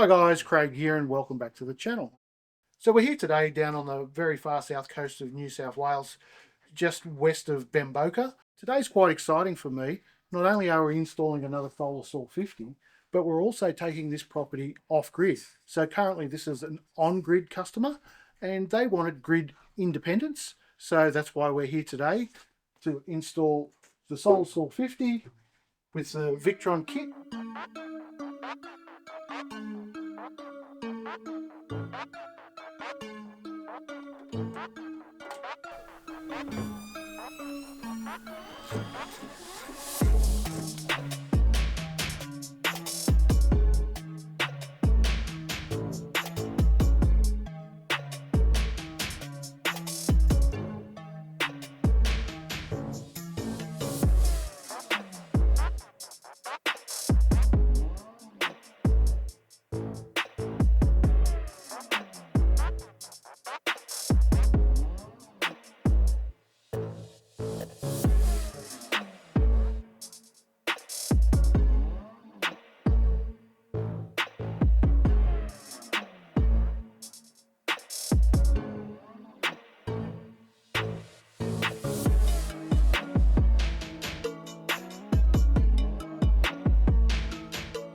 Hi guys, Craig here and welcome back to the channel. So we're here today down on the very far south coast of New South Wales, just west of Bemboka. Today's quite exciting for me. Not only are we installing another Solar Sol 50, but we're also taking this property off-grid. So currently this is an on-grid customer and they wanted grid independence. So that's why we're here today to install the Solar Sol 50 with the Victron kit.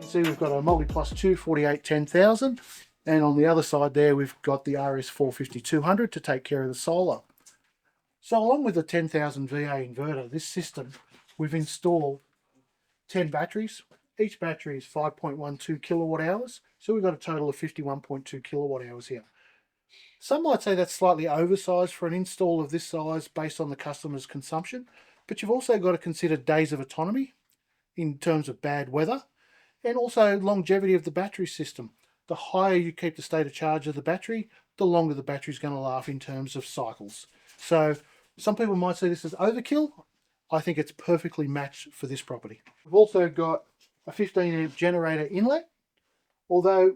See, we've got a Multi Plus 2 48 10,000, and on the other side there we've got the RS 450 200 to take care of the solar. So along with the 10,000 VA inverter, this system we've installed 10 batteries. Each battery is 5.12 kilowatt hours, so we've got a total of 51.2 kilowatt hours here. Some might say that's slightly oversized for an install of this size based on the customer's consumption, but you've also got to consider days of autonomy in terms of bad weather, and also longevity of the battery system. The higher you keep the state of charge of the battery, the longer the battery is going to last in terms of cycles. So some people might say this is overkill. I think it's perfectly matched for this property. We've also got a 15 amp generator inlet, although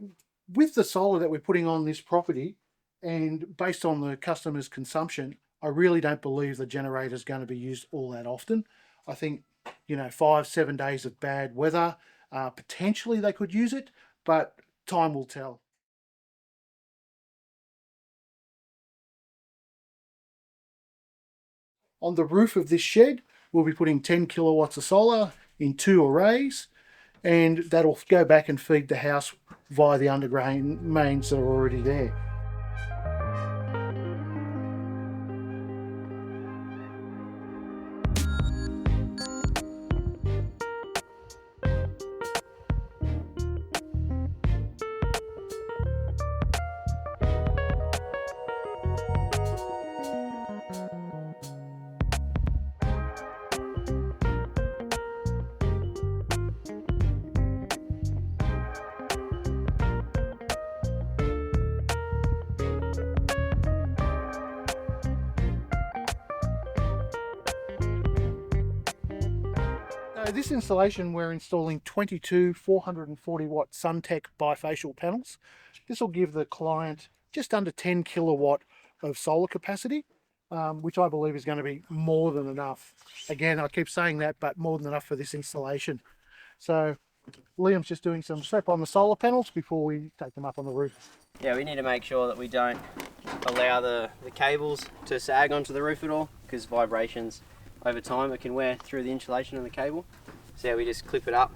with the solar that we're putting on this property and based on the customer's consumption, I really don't believe the generator is going to be used all that often. I think, 5-7 days of bad weather, potentially they could use it, but time will tell. On the roof of this shed, we'll be putting 10 kilowatts of solar in 2 arrays, and that'll go back and feed the house via the underground mains that are already there. This installation, we're installing 22 440 watt SunTech bifacial panels. This will give the client just under 10 kilowatt of solar capacity, which I believe is going to be more than enough. Again, I keep saying that, but more than enough for this installation. So Liam's just doing some prep on the solar panels before we take them up on the roof. Yeah, we need to make sure that we don't allow the cables to sag onto the roof at all, because vibrations over time it can wear through the insulation of the cable. So yeah, we just clip it up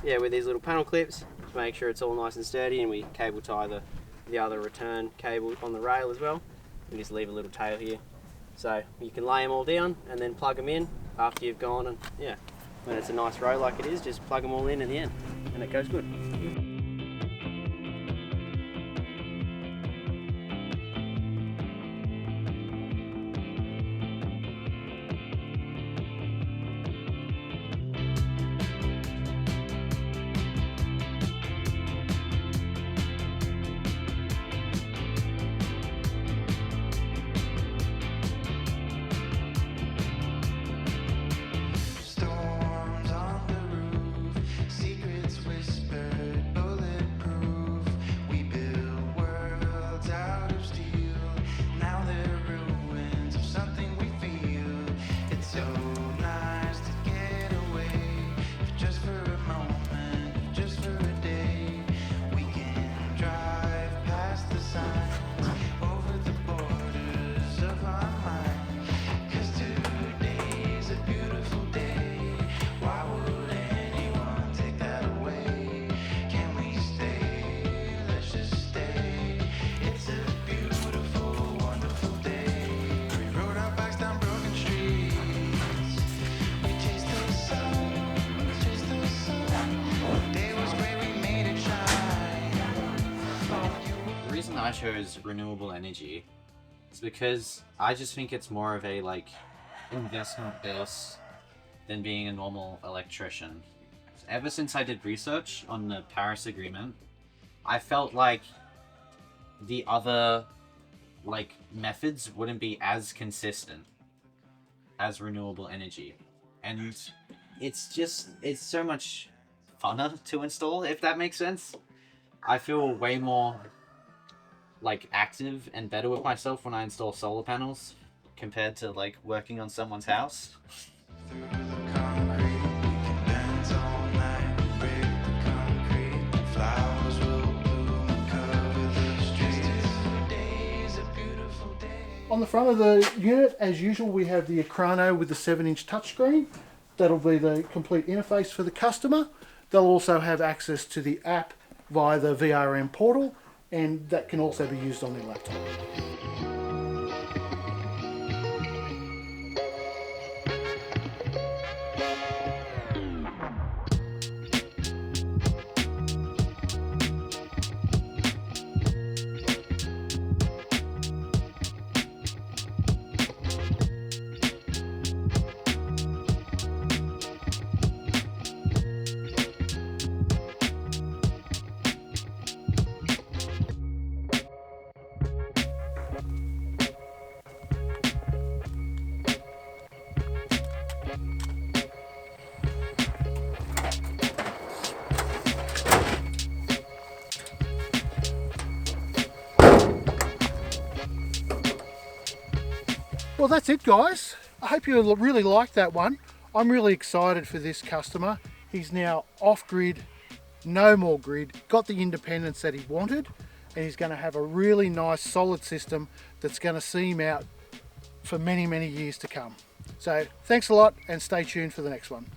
with these little panel clips to make sure it's all nice and sturdy, and we cable tie the other return cable on the rail as well. We just leave a little tail here, so you can lay them all down and then plug them in after you've gone, and when it's a nice row like it is, just plug them all in at the end and it goes good. Storms on the roof, secrets whispered, I chose renewable energy is because I just think it's more of a like investment base than being a normal electrician. Ever since I did research on the Paris Agreement, I felt like the other like methods wouldn't be as consistent as renewable energy, and it's so much funner to install, if that makes sense. I feel way more like active and better with myself when I install solar panels compared to like working on someone's house. On the front of the unit, as usual, we have the Ekrano with the 7-inch touchscreen. That'll be the complete interface for the customer. They'll also have access to the app via the VRM portal, and that can also be used on their laptop. Well, that's it, guys. I hope you really liked that one. I'm really excited for this customer. He's now off grid, no more grid, got the independence that he wanted, and he's going to have a really nice solid system that's going to see him out for many, many years to come. So thanks a lot, and stay tuned for the next one.